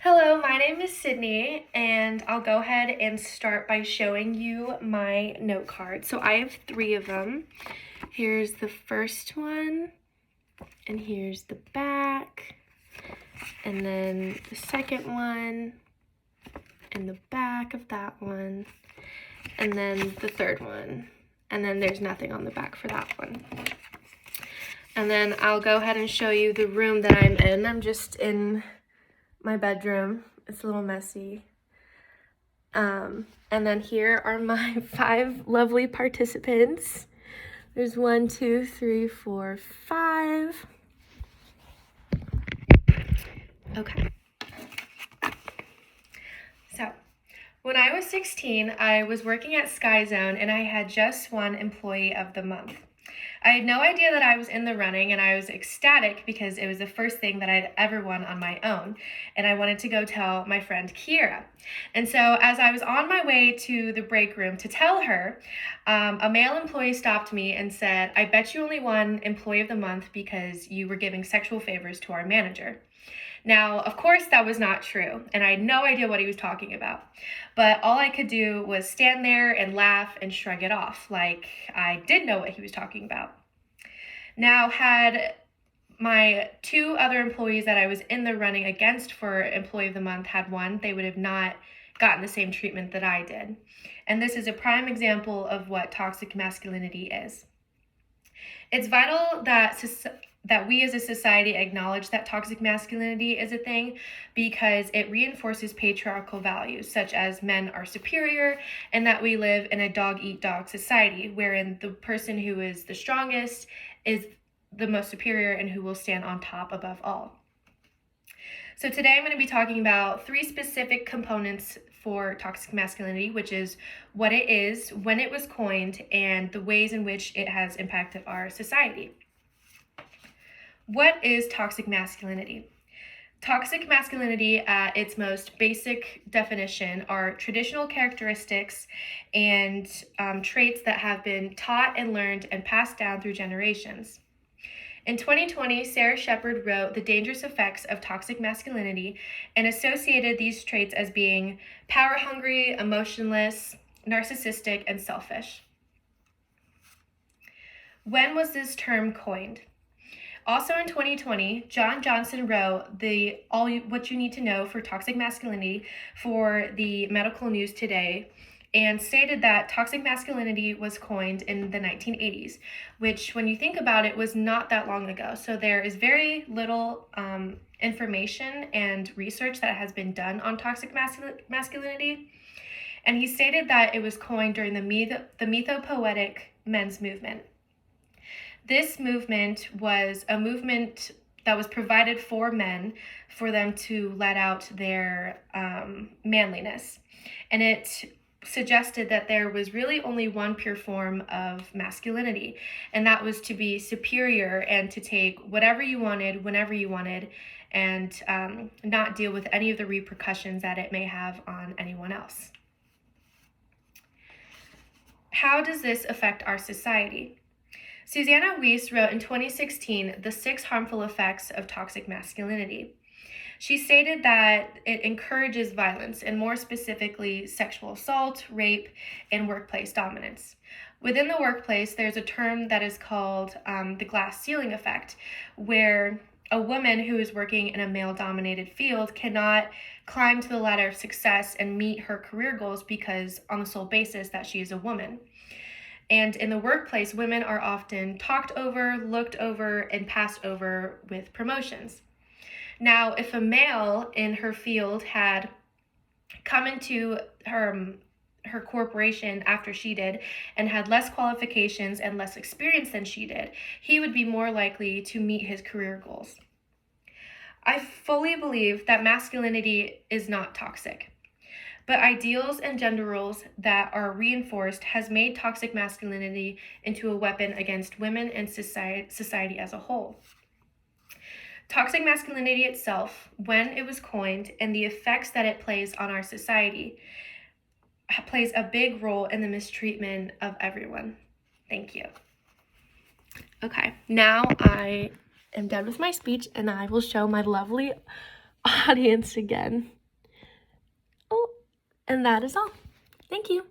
Hello, my name is Sydney, and I'll go ahead and start by showing you my note card. So I have three of them. Here's the first one, and here's the back, and then the second one, and the back of that one, and then the third one, and then there's nothing on the back for that one. And then I'll go ahead and show you the room that I'm in. I'm just in my bedroom. It's a little messy. And then here are my 5 lovely participants. There's 1, 2, 3, 4, 5. Okay. So, when I was 16, I was working at Sky Zone and I had just won Employee of the Month. I had no idea that I was in the running, and I was ecstatic because it was the first thing that I'd ever won on my own, and I wanted to go tell my friend Kiera. And so as I was on my way to the break room to tell her, a male employee stopped me and said, "I bet you only won Employee of the Month because you were giving sexual favors to our manager." Now, of course, that was not true, and I had no idea what he was talking about. But all I could do was stand there and laugh and shrug it off, like I did know what he was talking about. Now, had my 2 other employees that I was in the running against for Employee of the Month had won, they would have not gotten the same treatment that I did. And this is a prime example of what toxic masculinity is. It's vital that we as a society acknowledge that toxic masculinity is a thing because it reinforces patriarchal values such as men are superior and that we live in a dog-eat-dog society wherein the person who is the strongest is the most superior and who will stand on top above all. So today I'm going to be talking about 3 specific components for toxic masculinity, which is what it is, when it was coined, and the ways in which it has impacted our society. What is toxic masculinity? Toxic masculinity, at its most basic definition, are traditional characteristics and traits that have been taught and learned and passed down through generations. In 2020, Sarah Shepard wrote The Dangerous Effects of Toxic Masculinity and associated these traits as being power-hungry, emotionless, narcissistic, and selfish. When was this term coined? Also in 2020, John Johnson wrote What You Need to Know for Toxic Masculinity for the Medical News Today and stated that toxic masculinity was coined in the 1980s, which when you think about it was not that long ago. So there is very little information and research that has been done on toxic masculinity. And he stated that it was coined during the mythopoetic men's movement. This movement was a movement that was provided for men for them to let out their manliness. And it suggested that there was really only one pure form of masculinity, and that was to be superior and to take whatever you wanted, whenever you wanted, and not deal with any of the repercussions that it may have on anyone else. How does this affect our society? Susanna Weiss wrote in 2016, The 6 Harmful Effects of Toxic Masculinity. She stated that it encourages violence, and more specifically, sexual assault, rape, and workplace dominance. Within the workplace, there's a term that is called the glass ceiling effect, where a woman who is working in a male-dominated field cannot climb to the ladder of success and meet her career goals because on the sole basis that she is a woman. And in the workplace, women are often talked over, looked over, and passed over with promotions. Now, if a male in her field had come into her corporation after she did and had less qualifications and less experience than she did, he would be more likely to meet his career goals. I fully believe that masculinity is not toxic. But ideals and gender roles that are reinforced has made toxic masculinity into a weapon against women and society as a whole. Toxic masculinity itself, when it was coined, and the effects that it plays on our society, plays a big role in the mistreatment of everyone. Thank you. Okay, now I am done with my speech and I will show my lovely audience again. Oh, and that is all. Thank you.